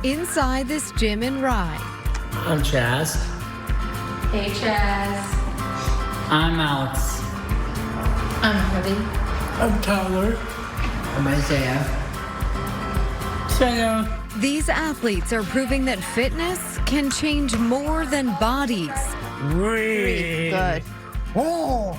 inside this gym in Rye. I'm Chaz. Hey, Chaz. I'm Alex. I'm Herbie. I'm Tyler. I'm Isaiah. Saya. These athletes are proving that fitness can change more than bodies. Good. Oh!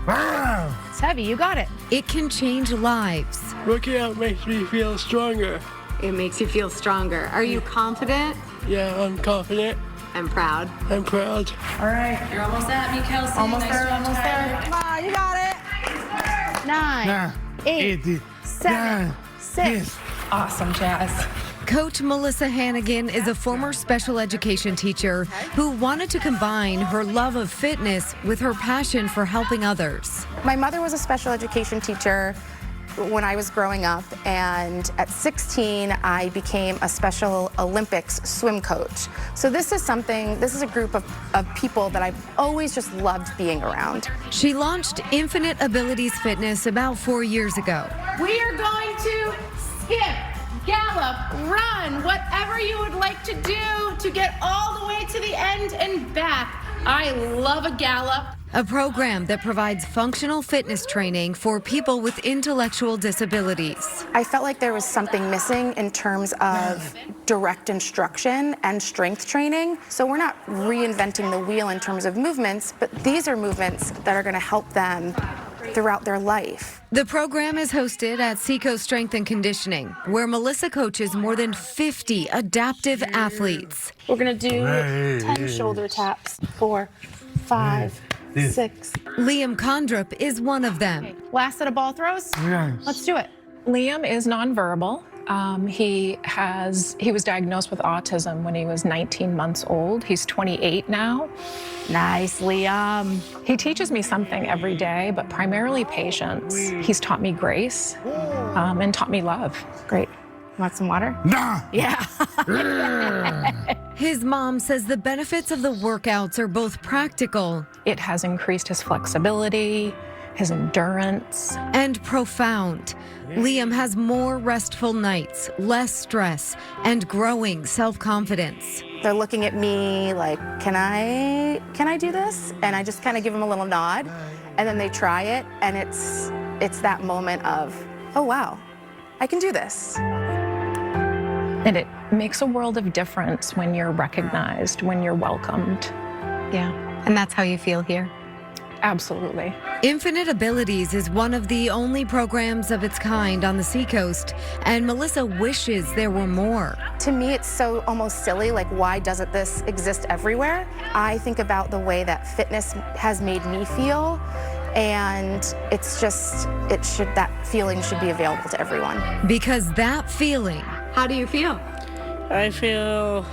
Wow! It's heavy, you got it. It can change lives. Working out makes me feel stronger. It makes you feel stronger. Are you confident Yeah, I'm confident. and proud? I'm proud. All right. You're almost at me, Kelsey. Almost Nice there, job, almost Tyler. there. Come on, you got it. 9, 8, 7, 6. Awesome, Chaz. Coach Melissa Hannigan is a former special education teacher who wanted to combine her love of fitness with her passion for helping others. My mother was a special education teacher when I was growing up, and at 16 I became a Special Olympics swim coach. So this is a group of people that I've always just loved being around. She launched Infinite Abilities Fitness about 4 years ago. We are going to skip, gallop, run, whatever you would like to do to get all the way to the end and back. I love a gallop. A program that provides functional fitness training for people with intellectual disabilities. I felt like there was something missing in terms of direct instruction and strength training. So we're not reinventing the wheel in terms of movements, but these are movements that are going to help them throughout their life. The program is hosted at Seacoast Strength and Conditioning, where Melissa coaches more than 50 adaptive athletes. We're going to do 10 shoulder taps. 4, 5, 6. Liam Condrup is one of them. Last set of ball throws. Let's do it. Liam is nonverbal. He was diagnosed with autism when he was 19 months old. He's 28 now. Nice, Liam. He teaches me something every day, but primarily patience. He's taught me grace and taught me love. Great. Want some water? Nah! Yeah. His mom says the benefits of the workouts are both practical It has increased his flexibility, his endurance. and profound. Liam has more restful nights, less stress, and growing self-confidence. They're looking at me like, can I do this? And I just kind of give them a little nod, and then they try it, and it's that moment of, oh wow, I can do this. And it makes a world of difference when you're recognized, when you're welcomed. Yeah. And that's how you feel here? Absolutely. Infinite Abilities is one of the only programs of its kind on the Seacoast, and Melissa wishes there were more. To me, it's so almost silly, like why doesn't this exist everywhere? I think about the way that fitness has made me feel, and that feeling should be available to everyone. Because that feeling How do you feel? I feel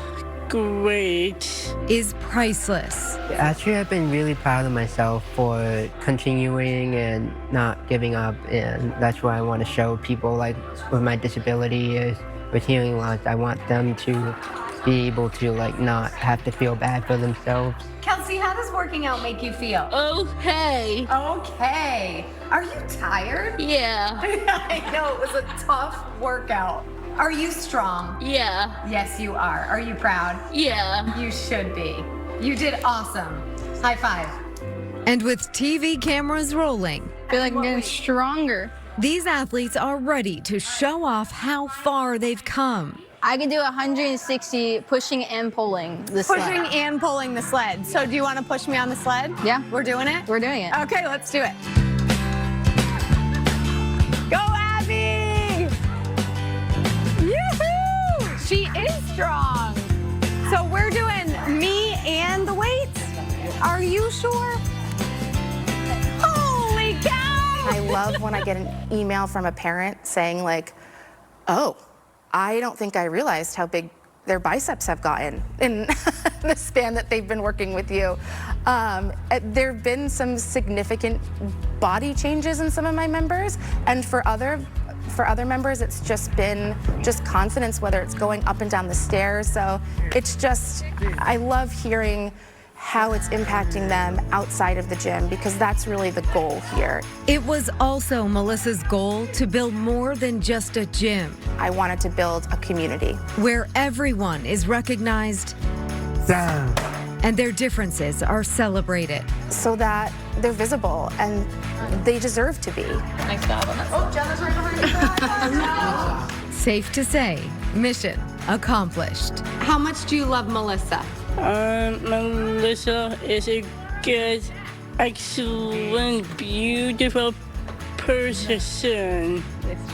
great. is priceless. Actually, I've been really proud of myself for continuing and not giving up, and that's what I want to show people, like with my disability, is with hearing loss, I want them to be able to not have to feel bad for themselves. Kelsey, how does working out make you feel? Okay. Okay. Are you tired? Yeah. I know, it was a tough workout. Are you strong? Yeah. Yes, you are. Are you proud? Yeah. You should be. You did awesome. High five. And with TV cameras rolling, I feel like I'm getting stronger. these athletes are ready to show off how far they've come. I can do 160 pushing and pulling this Pushing and pulling the sled. So do you want to push me on the sled? Yeah. We're doing it? We're doing it. Okay, let's do it. Go, Abby! Yoo-hoo! She is strong. So we're doing me and the weights? Are you sure? Holy cow! I love when I get an email from a parent saying like, oh, I don't think I realized how big their biceps have gotten in the span that they've been working with you. There have been some significant body changes in some of my members, and for other members, it's just been confidence, whether it's going up and down the stairs. So it's just, I love hearing how it's impacting them outside of the gym, because that's really the goal here. It was also Melissa's goal to build more than just a gym, I wanted to build a community. where everyone is recognized Down. and their differences are celebrated. So that they're visible and they deserve to be. Nice job on that. Oh, Jenna's right behind you. Safe to say, mission accomplished. How much do you love Melissa? Melissa is a good, excellent, beautiful person.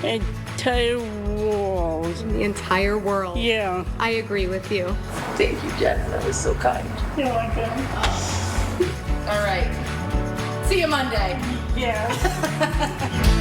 Entire world. The entire world. Yeah. I agree with you. Thank you, Jenna. That was so kind. You're welcome. All right. See you Monday. Yeah.